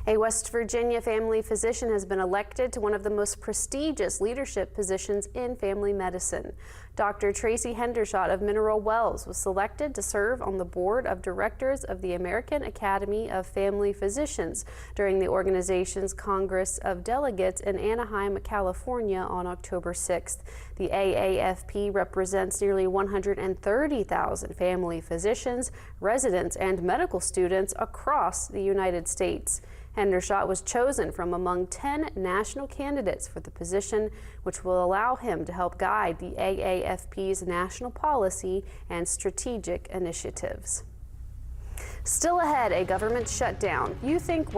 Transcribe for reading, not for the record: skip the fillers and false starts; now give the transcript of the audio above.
A West Virginia family physician has been elected to one of the most prestigious leadership positions in family medicine. Dr. Tracy Hendershot of Mineral Wells was selected to serve on the board of directors of the American Academy of Family Physicians during the organization's Congress of Delegates in Anaheim, California on October 6th. The AAFP represents nearly 130,000 family physicians, residents, and medical students across the United States. Hendershot was chosen from among 10 national candidates for the position, which will allow him to help guide the AAFP's national policy and strategic initiatives. Still ahead, a government shutdown. You think